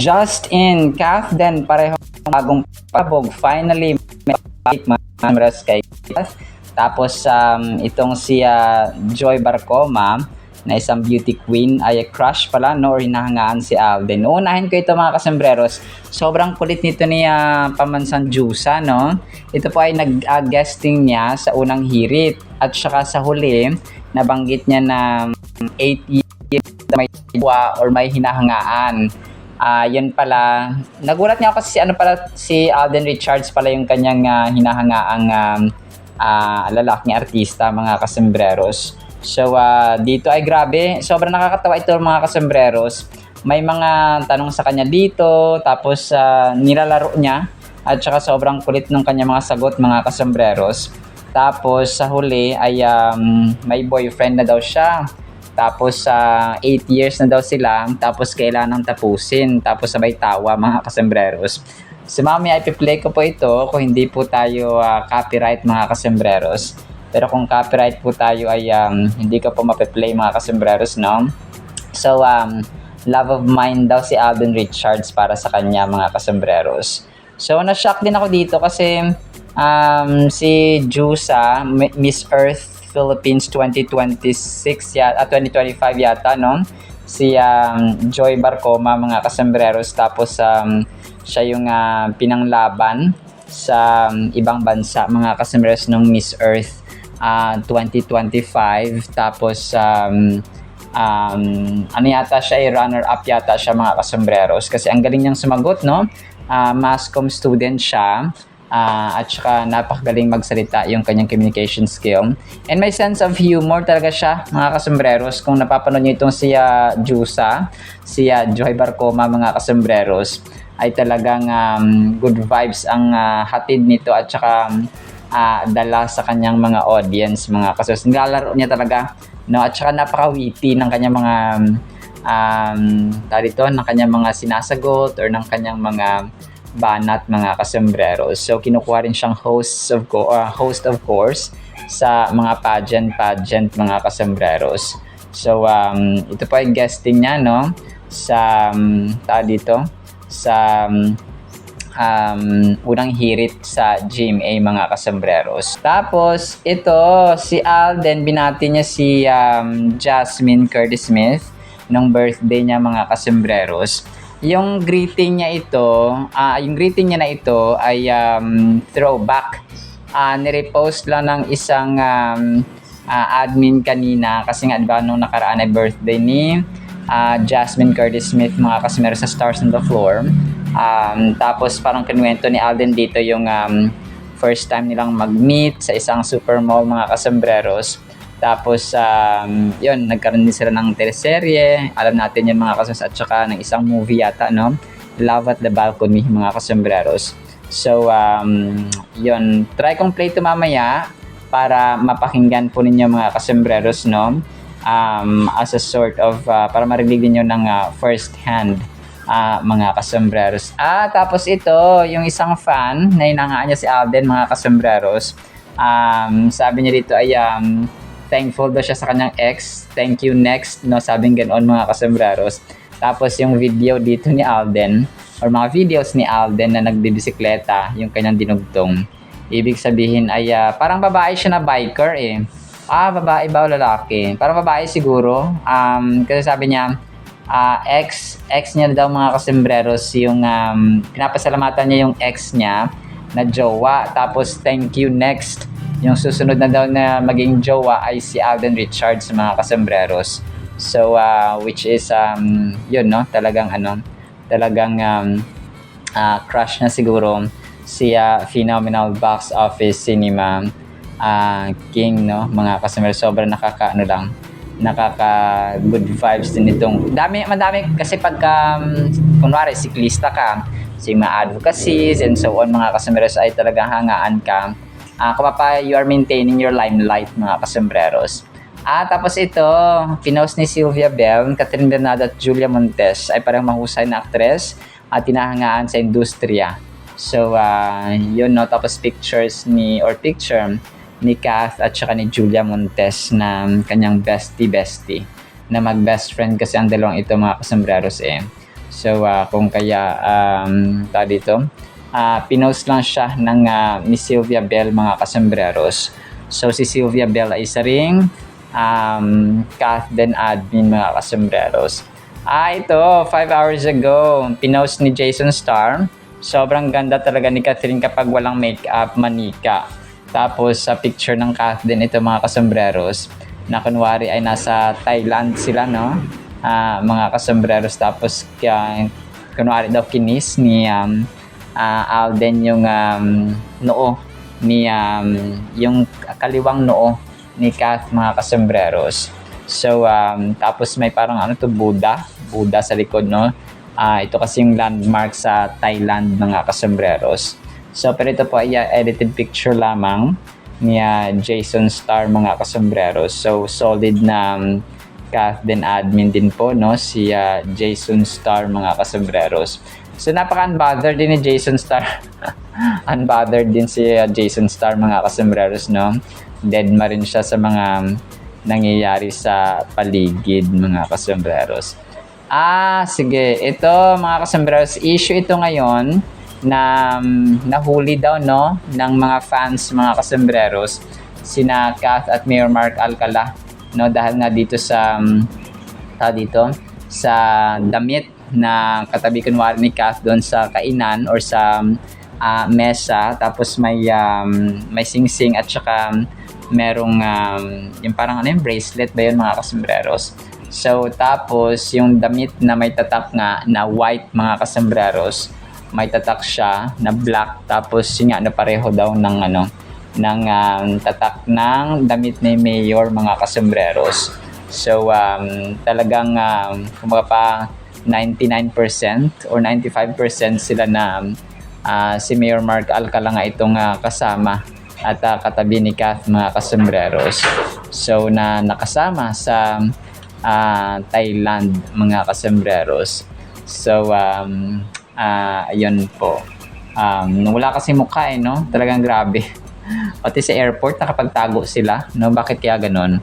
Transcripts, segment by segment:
Just in, Kath din pareho bagong pabog. Finally, may balik mga kay Kath. Tapos itong si Joy Barcoma na isang beauty queen ay crush pala no or hinahangaan si Alden. Uunahin ko ito mga kasembreros. Sobrang kulit nito ni Pamansang Jusa no. Ito po ay nag-guesting niya sa unang hirit at saka sa huli nabanggit niya na 8 years na may or may hinahangaan. Yun pala. Nagulat niya ako kasi si Alden Richards pala yung kanyang hinahangaang lalaking artista mga kasembreros. So dito ay grabe, sobrang nakakatawa ito mga kasembreros. May mga tanong sa kanya dito, tapos nilalaro niya at saka sobrang kulit ng kanya mga sagot mga kasembreros. Tapos sa huli ay may boyfriend na daw siya. Tapos 8 years na daw sila, tapos kailangan tapusin, tapos sabay tawa mga kasembreros. Si Mami ay piplay ko po ito kung hindi po tayo copyright mga kasembreros. Pero kung copyright po tayo ay hindi ko po mape-play mga kasembreros, no? So, love of mine daw si Alden Richards para sa kanya mga kasembreros. So, na-shock din ako dito kasi si Jusa, Miss Earth Philippines 2026 2025 yata, no? Si Joy Barcoma mga kasembreros, tapos siya yung pinanglaban sa ibang bansa mga kasembreros ng Miss Earth 2025. Tapos ano yata siya, runner up yata siya mga kasembreros kasi ang galing niyang sumagot, no? Mass comm student siya. At saka napakagaling magsalita yung kanyang communication skill. And may sense of humor talaga siya mga kasembreros. Kung napapanood niyo itong si Jusa, si Joy Barcoma mga kasembreros, ay talagang good vibes ang hatid nito at saka dala sa kanyang mga audience mga kasembreros. Nilalaro niya talaga, no? At saka napaka-witty ng kanyang mga ng kanyang mga sinasagot or ng kanyang mga banat mga kasembreros. So kinukuha rin siyang host of course sa mga pageant mga kasembreros. So ito po ay guesting niya, no, sa sa unang hirit sa GMA mga kasembreros. Tapos ito si Alden, binati niya si Jasmine Curtis Smith nung birthday niya mga kasembreros. Yung greeting niya na ito ay throwback. Nirepost lang ng isang admin kanina kasi nga diba nung nakaraan ay birthday ni Jasmine Curtis Smith mga kasembreros sa Stars on the Floor. Tapos parang kinuwento ni Alden dito yung first time nilang mag-meet sa isang super mall mga kasembreros. Tapos, yun, nagkaroon din sila ng teleserye. Alam natin yun mga kasembreros. At saka ng isang movie yata, no? Love at the Balcony, mga kasembreros. So, yun. Try kong play ito mamaya para mapakinggan po ninyo mga kasembreros, no? As a sort of, para marinig ninyo ng first hand, mga kasembreros. Tapos ito, yung isang fan na hinangaan niya si Alden, mga kasembreros. Sabi niya dito ay, thankful daw siya sa kanyang ex. Thank you next, no? Sabing ganoon mga kasembreros. Tapos yung video dito ni Alden or mga videos ni Alden na nagbibisiklet yung kanyang dinugtong. Ibig sabihin ay parang babae siya na biker eh. Babae ba o lalaki? Parang babae siguro. Kasi sabi niya ex niya daw mga kasembreros yung pinapasalamatan niya yung ex niya na jowa. Tapos thank you next. Yung susunod na daw na maging jowa ay si Alden Richards mga kasembreros. So which is yun, no, talagang crush na siguro si phenomenal box office cinema king, no, mga kasembreros. Sobrang nakaka good vibes din itong madami kasi pagka kunwari siklista ka, si mga advocacies and so on mga kasembreros ay talagang hangaan ka. You are maintaining your limelight mga kasembreros. Tapos ito, pinost ni Sylvia Bell, Catherine Bernardo at Julia Montes ay parang mahusay na aktres at tinahangaan sa industriya. So, yun, no. Tapos picture ni Kath at saka ni Julia Montes na kanyang bestie na mag-best friend kasi ang dalawang ito mga kasembreros eh. So, kung kaya, dito, pinost lang siya ng Miss Sylvia Bell, mga kasembreros. So, si Sylvia Bell ay isa ring Kath Den admin, mga kasembreros. Ito, 5 hours ago, pinost ni Jason Starr. Sobrang ganda talaga ni Catherine kapag walang makeup, manika. Tapos sa picture ng Kath din ito, mga kasembreros, na kunwari ay nasa Thailand sila, no? Mga kasembreros. Tapos kunwari daw kinis ni Alden yung noo ni yung kaliwang noo ni Kath, mga kasembreros. So, tapos may parang Buddha sa likod, no? Ito kasi yung landmark sa Thailand, mga kasembreros. So, pero ito po ay edited picture lamang ni Jason Starr, mga kasembreros. So, solid na Kath din admin din po, no? Si Jason Starr, mga kasembreros. So, napaka-unbothered din ni Jason Starr. Unbothered din si Jason Starr, mga kasembreros, no? Dead ma rin siya sa mga nangyayari sa paligid, mga kasembreros. Sige. Ito, mga kasembreros, issue ito ngayon na nahuli daw, no, ng mga fans, mga kasembreros, sina Kath at Mayor Mark Alcala, no, dahil nga dito sa sa damit na katabi kunwari ni Kath doon sa kainan or sa mesa, tapos may sing-sing at saka merong yung parang yung bracelet ba yun, mga kasembreros. So, tapos yung damit na may tatak nga na white, mga kasembreros, may tatak siya na black, tapos yun nga na pareho daw ng tatak ng damit ni Mayor, mga kasembreros. So, talagang kumbaga pa 99% or 95% sila na si Mayor Mark Alcala nga itong kasama at katabi ni Kath, mga kasembreros. So, nakasama sa Thailand, mga kasembreros. So, ayun po. Wala kasi mukha, no? Talagang grabe. Pati sa airport, nakapagtago sila, no? Bakit kaya ganun?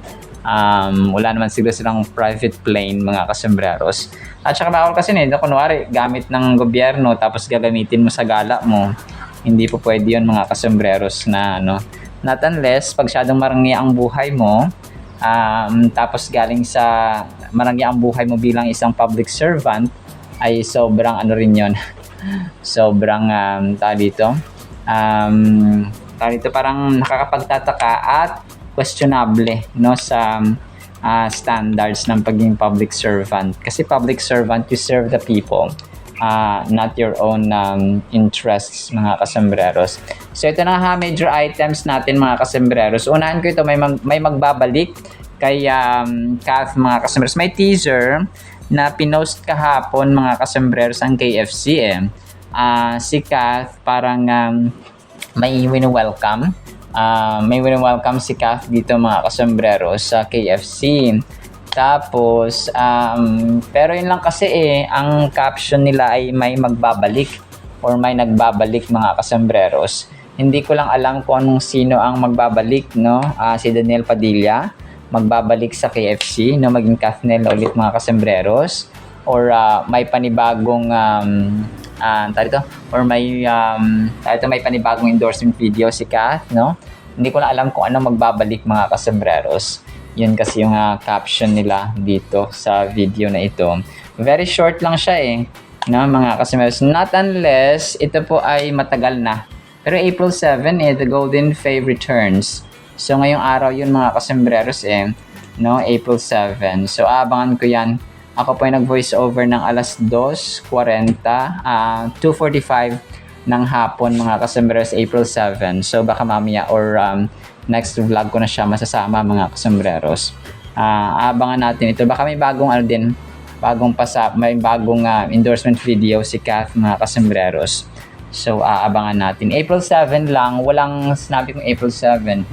Wala naman siguro silang private plane, mga kasembreros. At saka bawal kasi kunwari, gamit ng gobyerno, tapos gagamitin mo sa gala mo. Hindi po pwede yun, mga kasembreros, na not unless pag syadong marangi ang buhay mo, tapos galing sa marangi ang buhay mo bilang isang public servant, ay sobrang rin yun. Sobrang dito parang nakakapagtataka at questionable, no, sa standards ng pagiging public servant. Kasi public servant, you serve the people, not your own interests, mga kasembreros. So ito na major items natin, mga kasembreros. Unahan ko ito, may magbabalik kay Kath, mga kasembreros. May teaser na pinost kahapon, mga kasembreros, ang KFC si Kath parang may welcome si Kath dito, mga kasembreros, sa KFC. Tapos, pero yun lang kasi ang caption nila ay may magbabalik or may nagbabalik, mga kasembreros. Hindi ko lang alam kung anong sino ang magbabalik, no? Si Daniel Padilla, magbabalik sa KFC, no? Maging Kathnel ulit, mga kasembreros. Or may panibagong, may panibagong endorsement video si Kath, no? Hindi ko lang alam kung ano magbabalik, mga kasembreros. Yun kasi yung caption nila dito sa video na ito. Very short lang siya no, mga kasembreros. Not unless ito po ay matagal na. Pero April 7 the Golden Fave returns. So ngayong araw yun, mga kasembreros no, April 7. So abangan ko yan. Ako po ay nag-voice over ng alas 2:40, 2:45 ng hapon, mga kasembreros, April 7. So baka mamaya or next vlog ko na siya masasama, mga kasembreros. Abangan natin ito. Baka may bagong may bagong endorsement video si Kath, mga kasembreros. So abangan natin. April 7 lang, walang sinabi kong April 7.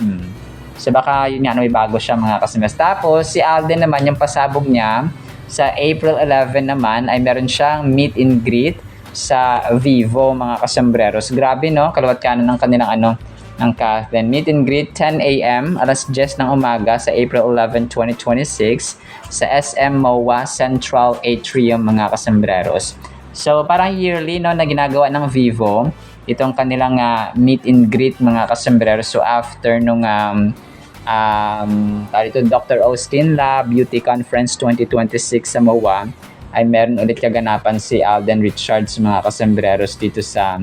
So baka yun nga, may bago siya, mga kasembreros. Tapos si Alden naman, yung pasabog niya sa April 11 naman ay meron siyang meet and greet sa Vivo, mga kasembreros. Grabe, no? Kaluwat kanan ng kanilang ng Kathleen. Meet and greet 10 a.m. alas 10 ng umaga sa April 11, 2026 sa SM MOA Central Atrium mga kasambreros. So parang yearly no na ginagawa ng Vivo itong kanilang meet and greet mga kasambreros. So after nung Dr. Austin Lab Beauty Conference 2026 sa MOA ay meron ulit kaganapan si Alden Richards mga kasambreros dito sa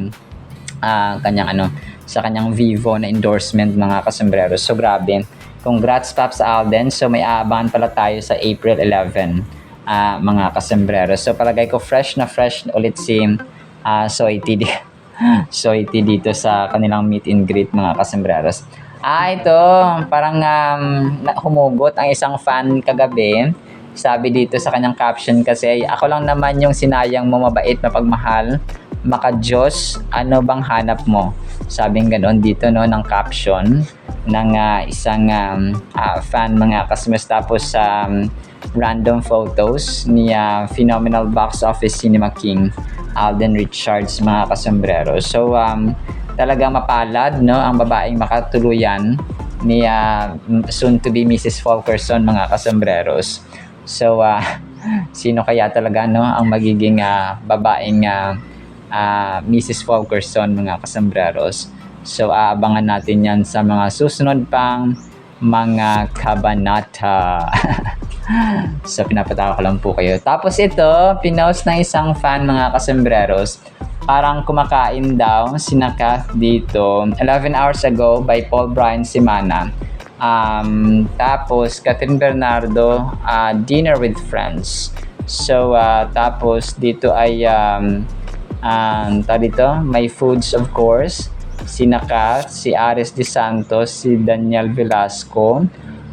kanyang Vivo na endorsement mga kasambreros. So grabe, congrats Paps Alden. So may aabangan pala tayo sa April 11 mga kasambreros. So palagay ko fresh na ulit si Soity dito sa kanilang meet and greet mga kasambreros. Ito, parang humugot ang isang fan kagabi. Sabi dito sa kanyang caption kasi, ako lang naman yung sinayang mo, mabait, mapagmahal, maka-Diyos, ano bang hanap mo? Sabing ganoon dito no ng caption ng isang fan mga kasmas. Tapos random photos ni Phenomenal Box Office Cinema King Alden Richards mga kasambreros. So talagang mapalad no ang babaeng makatuluyan ni soon to be Mrs. Fulkerson mga kasambreros. So sino kaya talaga no ang magiging babaeng Mrs. Fulkerson mga kasambreros. So aabangan natin yan sa mga susunod pang mga kabanata. So pinapatawa ko lang po kayo. Tapos ito, pinost ng isang fan mga kasambreros. Parang kumakain daw sina Kath dito 11 hours ago by Paul Brian Simana. Tapos Catherine Bernardo, dinner with friends. So tapos dito ay may foods of course. Sina Kath, si Aris De Santos, si Daniel Velasco,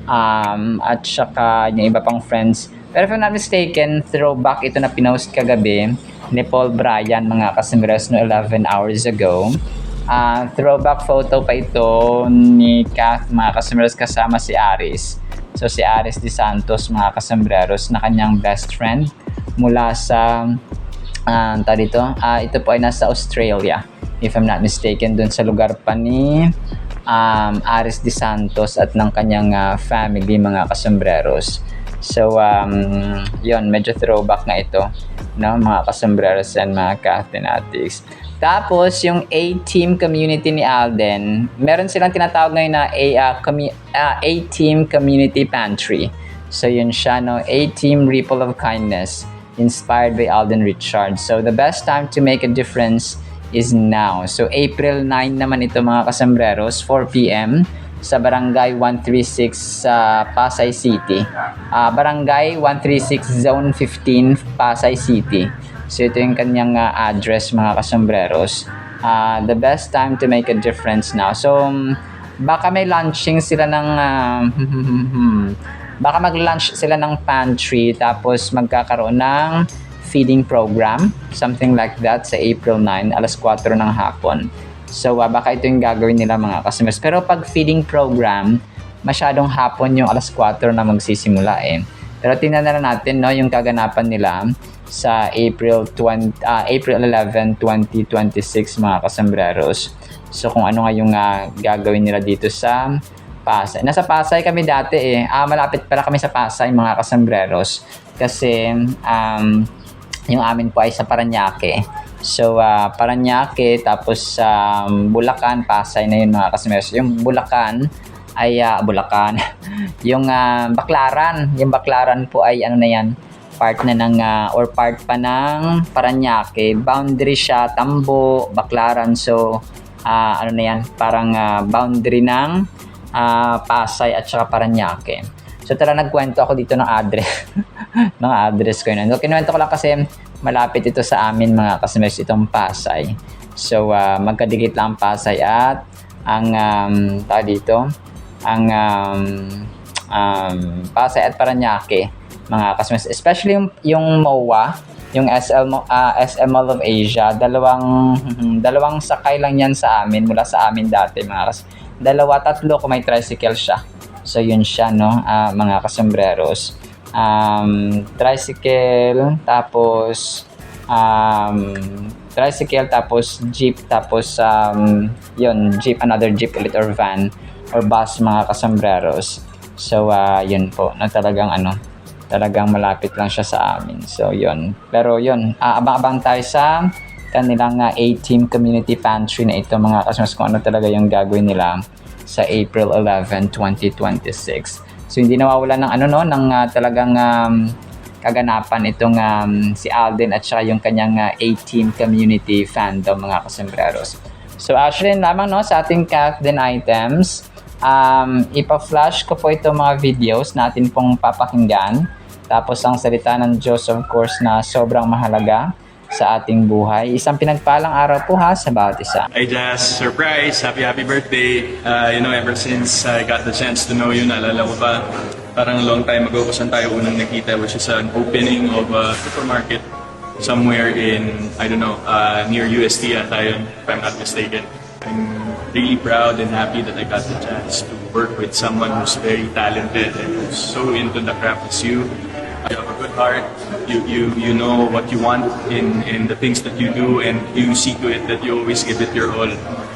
at saka yung iba pang friends. Pero if I'm not mistaken, throwback ito na pinost kagabi ni Paul Bryan mga kasambreros no 11 hours ago. Throwback photo pa ito ni Kath mga kasambreros kasama si Aris. So si Aris De Santos mga kasambreros na kanyang best friend mula sa ito po ay nasa Australia if I'm not mistaken, dun sa lugar pa ni Aris De Santos at ng kanyang family mga kasambreros. So yon, medyo throwback na ito no mga kasambreros and mga Kathenatics. Tapos yung A-Team community ni Alden, meron silang tinatawag ngayon na A-Team Community Pantry. So yun siya no, A-Team Ripple of Kindness inspired by Alden Richards. So the best time to make a difference is now. So April 9 naman ito mga kasambreros, 4 p.m. sa Barangay 136 sa Pasay City. Barangay 136 Zone 15 Pasay City. So ito yung kanyang address mga kasambreros. The best time to make a difference now. So baka may launching sila ng baka mag-launch sila ng pantry tapos magkakaroon ng feeding program, something like that sa April 9, alas 4 ng hapon. So baka ito yung gagawin nila mga customers. Pero pag feeding program, masyadong hapon yung alas 4 na magsisimula eh. Pero tingnan na natin no, yung kaganapan nila sa April 11, 2026 mga kasambreros. So kung ano nga yung gagawin nila dito sa Pasay. Nasa Pasay kami dati eh. Malapit pala kami sa Pasay mga kasambreros. Kasi yung amin po ay sa Parañaque. So Parañaque tapos Bulacan, Pasay na yun mga kasambreros. Yung Bulacan ay Bulacan. Yung Baclaran, yung Baclaran po ay ano na yan, part na ng or part pa ng Parañaque. Boundary siya, Tambo, Baclaran. So ano na yan, parang boundary ng Pasay at saka Parañaque. So tara, nagkwento ako dito ng address ng address ko yun. So kinuwento ko lang kasi malapit ito sa amin mga kasambreros, itong Pasay. So magkadikit lang ang Pasay at ang Pasay at Parañaque mga kasambreros. Especially yung MOA, yung SM Mall of Asia, dalawang sakay lang yan sa amin, mula sa amin dati mga kasambreros. 2-3 kung may tricycle siya. So yun siya no, mga kasambreros. Tricycle, tapos tricycle, tapos jeep, tapos yun, jeep, another jeep ulit or van or bus mga kasambreros. So yun po, na talagang malapit lang siya sa amin. So yun, pero yun, abang-abang tayo sa kanilang A-Team Community Pantry na ito mga kasambreros, kung ano talaga yung gagawin nila sa April 11, 2026. So hindi nawawala ng talagang kaganapan itong si Alden at saka yung kanyang A-Team Community fandom mga kasambreros. So actually lamang sa ating Kathden items, ipa-flash ko po itong mga videos natin pong papakinggan. Tapos ang salita ng Diyos of course na sobrang mahalaga sa ating buhay. Isang pinagpalang araw po ha sa bawat isa. Hi Jazz, surprise! Happy birthday! Ever since I got the chance to know you, naalala ko pa, parang long time ago kung saan tayo unang nakita, which is an opening of a supermarket somewhere in, near UST at tayo, if I'm not mistaken. I'm really proud and happy that I got the chance to work with someone who's very talented and who's so into the craft as you. You have a good heart. You know what you want in the things that you do, and you see to it that you always give it your all.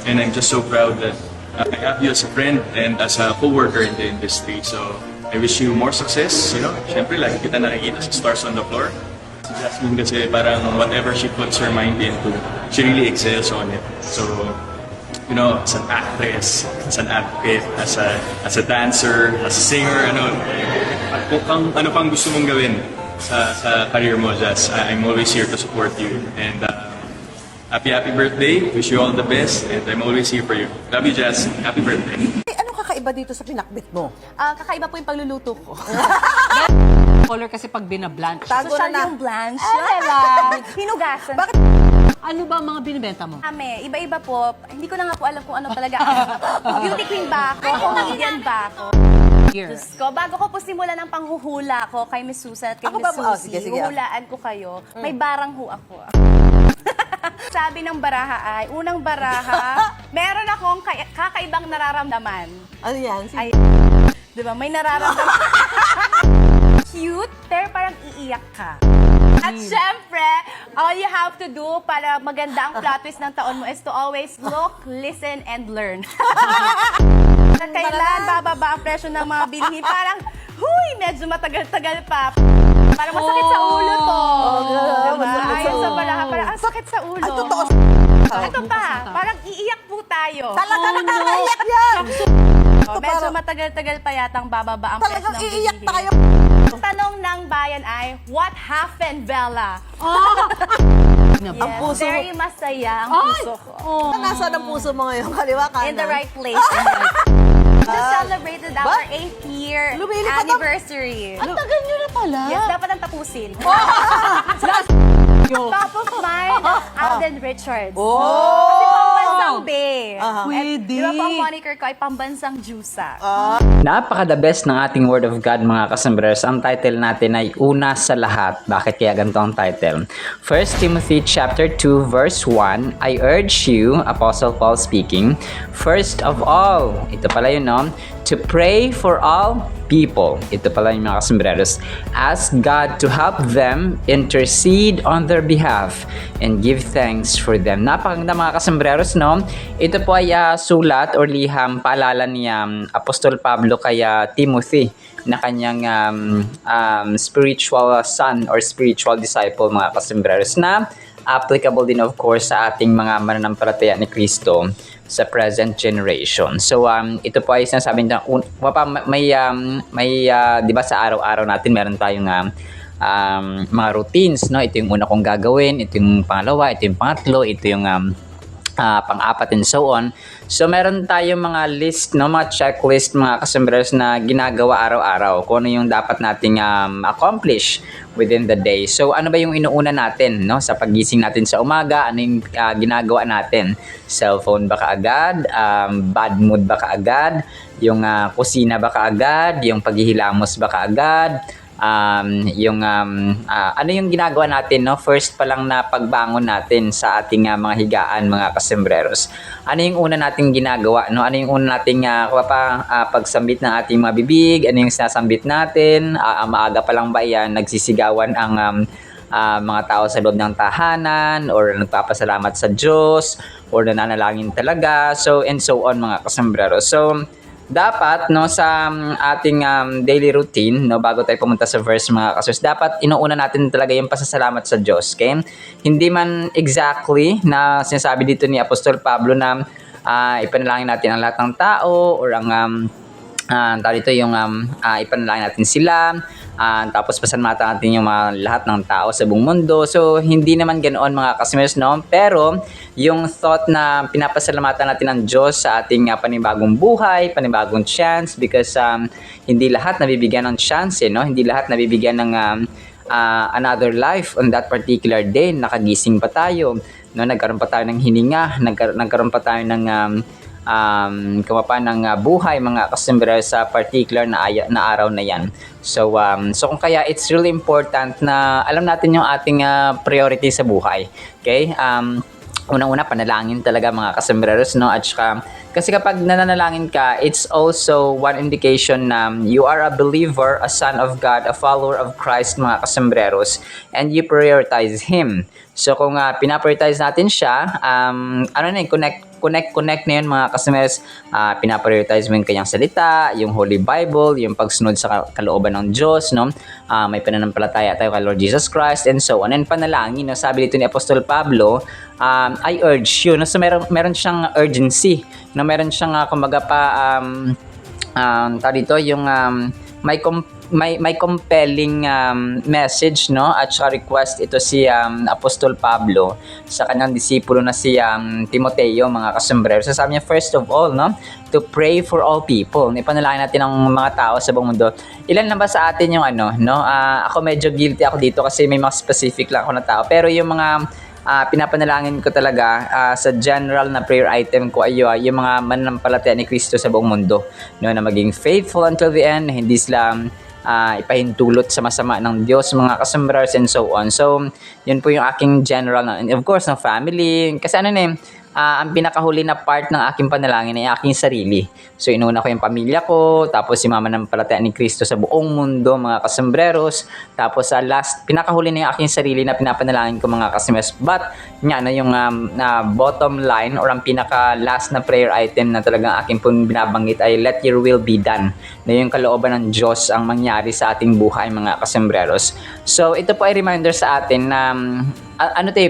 And I'm just so proud that I have you as a friend and as a co-worker in the industry. So I wish you more success. Syempre lagi kita nakikita sa Stars on the Floor. Si Jasmine kasi parang whatever she puts her mind into, she really excels on it. So as an actress, as an advocate, as a dancer, as a singer, kung ano pang gusto mong gawin sa career mo, Jazz, I'm always here to support you. And happy birthday. Wish you all the best. And I'm always here for you. Love you, Jazz. Happy birthday. Anong kakaiba dito sa pinakbit mo? Kakaiba po yung pagluluto ko. Color kasi pag binablanch. Tago Social na. yung blanch. diba? Hinugasan. Bakit? Ano ba ang mga binibenta mo? Kami, iba-iba po. Hindi ko na nga po alam kung ano talaga. Beauty queen ba ako? Comedian ba ako? Here. Diyos ko, bago ko po simulan ang panghuhula ko kay Miss Susan at kay Ako Miss ba? Oh, Suzy, sige. huhulaan ko kayo, may barang ho ako. Sabi ng baraha ay, unang baraha, meron akong kakaibang nararamdaman. Ano yan? Ay, di ba, may nararamdaman. Cute, pero parang iiyak ka. At syempre, all you have to do para maganda ang plot twist ng taon mo is to always look, listen, and learn. Kailan bababa ang presyo ng mga bilihin? Parang, medyo matagal-tagal pa. Parang masakit sa ulo to. Diba? Ayon sa baraha, parang ang sakit sa ulo. Ay, totoo. Ito pa, parang iiyak po tayo. Talaga nakakaiyak yan! Medyo matagal-tagal pa yatang bababa ang presyo Talagang ng iiyak bilihin. tayo. Ang tanong ng bayan ay, what happened, Bella? Ang puso mo. Very masaya ang puso ko. Nasaan ang puso mo ngayon? Kaliwa, kanan? In the right place. Just celebrated our 8th year Lumilipad ang- anniversary. Ang tagal nyo na pala. Yes, dapat ang tapusin. Top of mind, Alden Richards. Kasi pambansang Bay. Pwede. Di ba po ang moniker ko ay pambansang Jusa? Napaka-the best ng ating Word of God mga kasambreros. Ang title natin ay Una sa Lahat. Bakit kaya ganito ang title? 1 Timothy chapter 2 verse 1, I urge you, Apostle Paul speaking, first of all, ito pala yun to pray for all people. Ito pala yung mga kasambreros. Ask God to help them, intercede on their behalf, and give thanks for them. Napakaganda mga kasambreros, Ito po ay sulat or liham, paalala ni Apostol Pablo kay Timothy na kanyang spiritual son or spiritual disciple mga kasambreros na applicable din of course sa ating mga mananampalataya ni Kristo sa present generation. So ito po ay sinasabi niya may 'di ba sa araw-araw natin meron tayong mga routines, Ito yung una kong gagawin, ito yung pangalawa, ito yung pangatlo, ito yung pang-apat and so on. So meron tayong mga list, mga checklist mga kasambreros na ginagawa araw-araw kung ano yung dapat nating accomplish within the day. So ano ba yung inuuna natin sa pagising natin sa umaga? Ano yung ginagawa natin? Cellphone ba kaagad? Bad mood ba kaagad? Yung kusina ba kaagad? Yung paghihilamos ba kaagad? Ano yung ginagawa natin first pa lang na pagbangon natin sa ating mga higaan mga kasembreros. Ano yung una nating ginagawa, ano yung una nating pagsambit ng ating mga bibig, ano yung sinasambit natin, maaga pa lang ba yan nagsisigawan ang mga tao sa loob ng tahanan or nagpapasalamat sa Diyos or nananalangin talaga. So, and so on mga kasombrero. So, dapat no sa ating daily routine no bago tayo pumunta sa verse mga kasos dapat inuuna natin talaga yung pasasalamat sa Diyos, okay? Hindi man exactly na sinasabi dito ni Apostol Pablo na ipanalangin natin ang lahat ng tao or ang tao dito yung ipanalangin natin sila, tapos pasalamatan natin yung lahat ng tao sa buong mundo. So, hindi naman ganoon mga kasimers, no? Pero, yung thought na pinapasalamatan natin ang Diyos sa ating panibagong buhay, panibagong chance, because hindi lahat nabibigyan ng chance, no? Hindi lahat nabibigyan ng another life on that particular day. Nakagising pa tayo, no? Nagkaroon pa tayo ng hininga, nagkaroon pa tayo ng ng buhay mga kasombrero sa particular na araw na yan. So kung kaya it's really important na alam natin yung ating priority sa buhay. Okay? Unang-una panalangin talaga mga kasomberos, no? At saka, kasi kapag nananalangin ka, it's also one indication na you are a believer, a son of God, a follower of Christ mga kasomberos, and you prioritize Him. So kung pinaprioritize natin siya, connect na yun mga kasomberos, pinaprioritize mo yung kanyang salita, yung Holy Bible, yung pagsunod sa kalooban ng Diyos, no? May pananampalataya tayo kay Lord Jesus Christ, and so on. And panalangin, no? Sabi dito ni Apostol Pablo, I urge you, no? So meron siyang urgency, no? Meron siyang kumbaga pa dito yung may compelling message, no? At saka request ito si Apostol Pablo sa kanyang disipulo na si Timoteo mga kasombrero. So sabi niya, first of all, no, to pray for all people. Ipanalangin natin ang mga tao sa buong mundo. Ilan na ba sa atin yung no? Ako medyo guilty ako dito kasi may mga specific lang ako na tao. Pero yung mga pinapanalangin ko talaga sa general na prayer item ko ay yung mga mananampalataya ni Kristo sa buong mundo, no, na maging faithful until the end, hindi sila ipahintulot sa masama ng Diyos mga kasombrers and so on. So yun po yung aking general and of course ng family, kasi ang pinakahuli na part ng aking panalangin ay aking sarili. So inuna ko yung pamilya ko, tapos si mama ng palataya ni Kristo sa buong mundo mga kasombreros, tapos sa pinakahuli na yung aking sarili na pinapanalangin ko mga kasombreros. But yung bottom line or ang pinaka last na prayer item na talagang aking pong binabanggit ay let your will be done, na yung kalooban ng Diyos ang mangyari sa ating buhay mga kasombreros. So ito po ay reminder sa atin na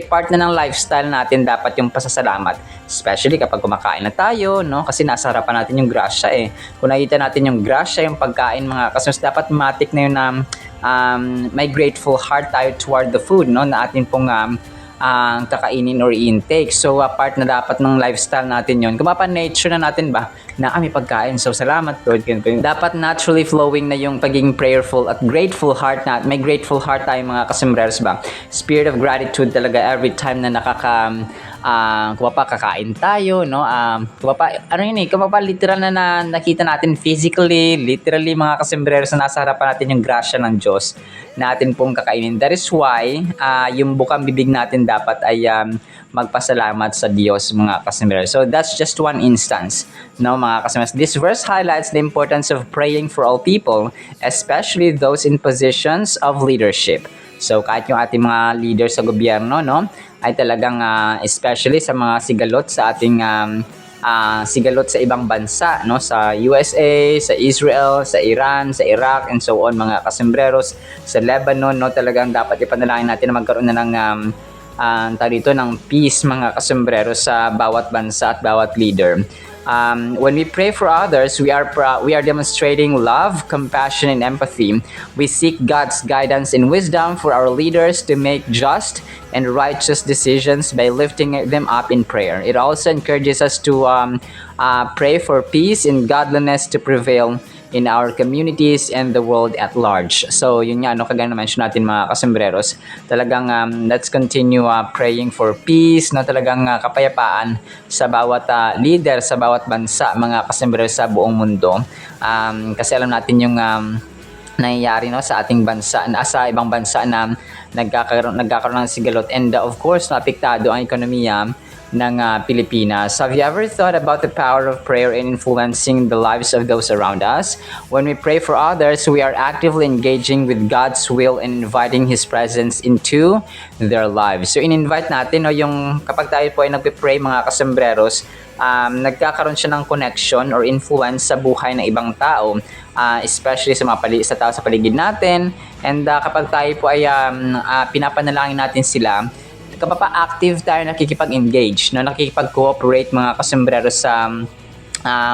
part na ng lifestyle natin dapat yung pasasalamat. Especially kapag kumakain na tayo, no? Kasi nasa harapan natin yung grasya eh. Kung nakita natin yung grasya, yung pagkain mga kasunod, dapat matik na yun na may grateful heart tayo toward the food, no? Na atin pong kakainin or intake. So, part na dapat ng lifestyle natin yun. Kung nature na natin ba, na may pagkain. So, salamat Lord. Dapat naturally flowing na yung pagiging prayerful at grateful heart na. May grateful heart tayo mga kasombreros ba? Spirit of gratitude talaga every time na kakain tayo, no? Literal na nakita natin physically, literally mga kasombreros na nasa harapan natin yung grasya ng Diyos natin pong kakainin. That is why yung bukang bibig natin dapat ay magpasalamat sa Diyos mga kasombreros. So that's just one instance, no mga kasombreros. This verse highlights the importance of praying for all people, especially those in positions of leadership. So kahit yung ating mga leaders sa gobyerno, no, ay talagang especially sa mga sigalot sa ating sigalot sa ibang bansa, no, sa USA, sa Israel, sa Iran, sa Iraq, and so on mga kasombreros, sa Lebanon, no, talagang dapat ipanalangin natin na magkaroon na ng peace mga kasombreros sa bawat bansa at bawat leader. When we pray for others, we are demonstrating love, compassion, and empathy. We seek God's guidance and wisdom for our leaders to make just and righteous decisions by lifting them up in prayer. It also encourages us to pray for peace and godliness to prevail in our communities and the world at large. So yun nga, kagaya na mention natin mga kasombreros, talagang let's continue praying for peace, no, talagang kapayapaan sa bawat leader, sa bawat bansa mga kasombreros sa buong mundo. Kasi alam natin yung nangyayari, no, sa ating bansa, sa ibang bansa na nagkakaroon ng sigalot, and of course, apektado ang ekonomiya ng Pilipinas. Have you ever thought about the power of prayer in influencing the lives of those around us? When we pray for others, we are actively engaging with God's will and inviting His presence into their lives. So in-invite natin, no, yung kapag tayo po ay nagpe-pray mga kasembreros, nagkakaroon siya ng connection or influence sa buhay ng ibang tao, especially sa sa tao sa paligid natin. And kapag tayo po ay pinapanalangin natin sila, kapapa-active tayo nakikipag-engage, no? Nakikipag-cooperate mga kasombrero sa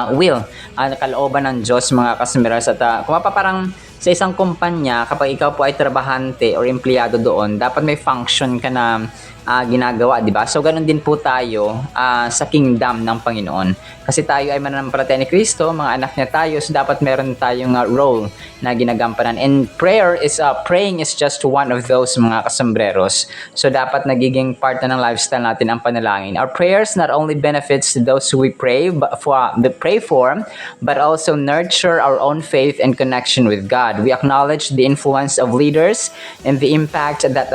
will, kalooban ng Diyos mga kasombrero. At parang sa isang kumpanya, kapag ikaw po ay trabahante or empleyado doon, dapat may function ka na ginagawa, di ba? So, ganun din po tayo sa kingdom ng Panginoon. Kasi tayo ay mananampalataya ni Kristo, mga anak niya tayo, so dapat meron tayong role na ginagampanan. And praying is just one of those mga kasembreros. So, dapat nagiging part na ng lifestyle natin ang panalangin. Our prayers not only benefits those who we pray for, but also nurture our own faith and connection with God. We acknowledge the influence of leaders and the impact that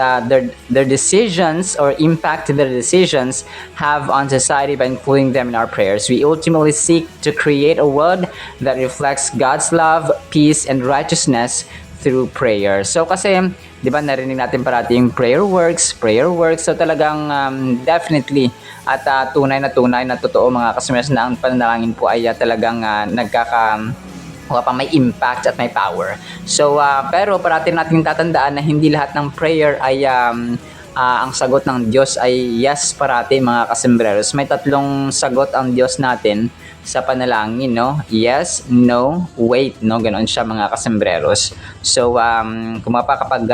their decisions or impact their decisions have on society by including them in our prayers. We ultimately seek to create a world that reflects God's love, peace, and righteousness through prayer. So kasi, di ba, narinig natin parati yung prayer works. So talagang definitely at tunay na totoo mga kasamayan na ang panalangin po ay talagang may impact at may power. So, pero parati natin tatandaan na hindi lahat ng prayer ay ang sagot ng Diyos ay yes parati mga kasembreros. May tatlong sagot ang Diyos natin sa panalangin, no? Yes, no, wait, no? Ganoon siya mga kasembreros. So, kapag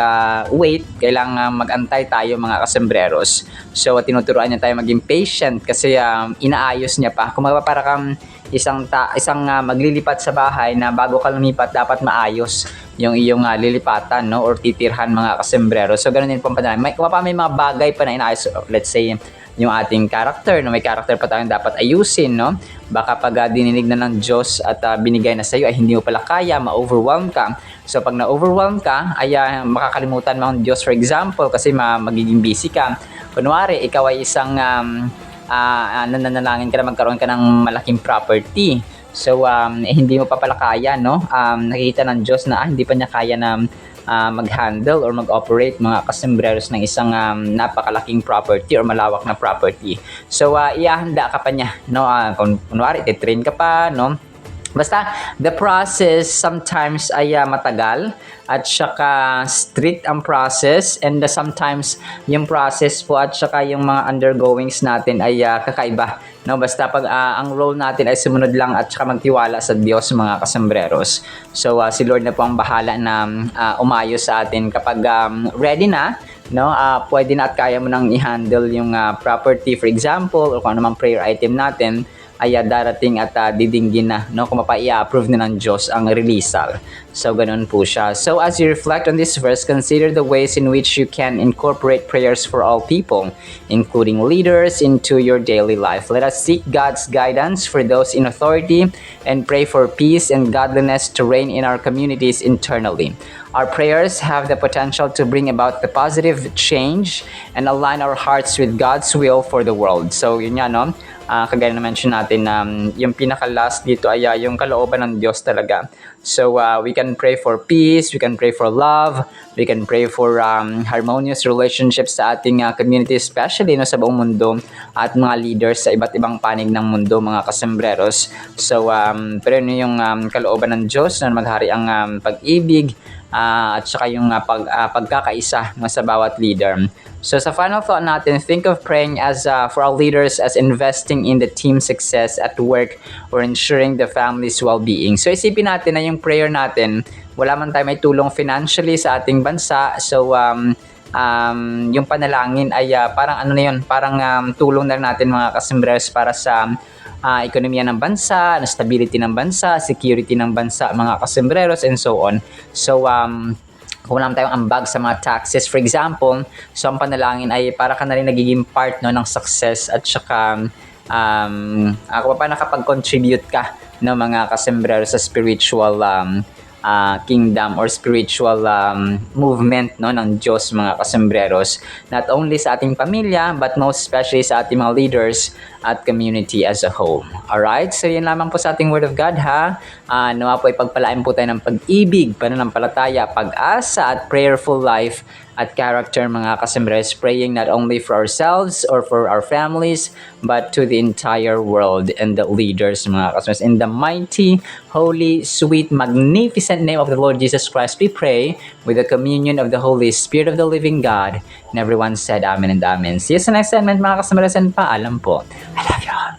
wait, kailangan mag-antay tayo mga kasembreros. So, tinuturuan niya tayo maging patient kasi inaayos niya pa. Para kang isang maglilipat sa bahay na bago ka lumipat dapat maayos yung iyong lilipatan, no, or titirhan mga kasembreros. So ganoon din po ang panalangin. May mga bagay pa na inaayos. Let's say yung ating character, no, may character pa tayong dapat ayusin, no. Baka pag dininig na ng Diyos at binigay na sa iyo ay hindi mo pala kaya, ma-overwhelm ka. So pag na-overwhelm ka, ay makakalimutan mo ang Diyos, for example, kasi magiging busy ka. Kunwari, ikaw ay isang nananalangin ka na magkaroon ka ng malaking property. So, hindi mo pa pala kaya, no? Nakikita ng Diyos na hindi pa niya kaya na mag-handle or mag-operate mga kasembreros ng isang napakalaking property or malawak na property. So, iahanda ka pa niya, no? Kunwari, titrain ka pa, no? Basta, the process sometimes ay matagal at saka strict ang process, and sometimes yung process po at saka yung mga undergoings natin ay kakaiba. No, basta pag ang role natin ay sumunod lang at saka magtiwala sa Diyos mga kasembreros. So si Lord na po ang bahala na umayos sa atin kapag ready na, no, pwede na at kaya mo nang i-handle yung property, for example, or kung ano mang prayer item natin ay darating at didinggin na, no, kung mapa-i-approve na ng Diyos ang releasal. So, ganun po siya. So, as you reflect on this verse, consider the ways in which you can incorporate prayers for all people, including leaders, into your daily life. Let us seek God's guidance for those in authority and pray for peace and godliness to reign in our communities internally. Our prayers have the potential to bring about the positive change and align our hearts with God's will for the world. So, yun nga, no? Kagaya na mention natin na yung pinaka-last dito ay yung kalooban ng Diyos talaga. So, we can pray for peace, we can pray for love, we can pray for harmonious relationships sa ating community, especially no, sa buong mundo, at mga leaders sa iba't ibang panig ng mundo, mga kasembreros. So, pero yun yung kalooban ng Diyos na maghari ang pag-ibig, at saka yung pagkakaisa sa bawat leader. So sa final thought natin, think of praying as for our leaders as investing in the team success at work or ensuring the family's well-being. So isipin natin na yung prayer natin, wala man tayo may tulong financially sa ating bansa. So yung panalangin ay parang ano na yun, parang tulong na natin mga kasembreros para sa ekonomiya ng bansa, stability ng bansa, security ng bansa, mga kasembreros, and so on. So, kung wala tayong ambag sa mga taxes, for example, so ang panalangin ay para ka na rin nagiging part, no, ng success at saka nakapag-contribute ka, no, mga kasembreros, sa spiritual kingdom or spiritual movement, no, ng Diyos, mga kasembreros, not only sa ating pamilya but most especially sa ating mga leaders at community as a whole. Alright, so yun lamang po sa ating Word of God, ha. Nawa po ipagpalain po tayo ng pag-ibig, pananampalataya, pag-asa at prayerful life at character, mga kasembreros, praying not only for ourselves or for our families but to the entire world and the leaders, mga kasembreros. In the mighty, holy, sweet, magnificent name of the Lord Jesus Christ, we pray with the communion of the Holy Spirit of the living God. And everyone said amen and amen. See you sa next segment, mga kasembreros, and paalam po. I love you all.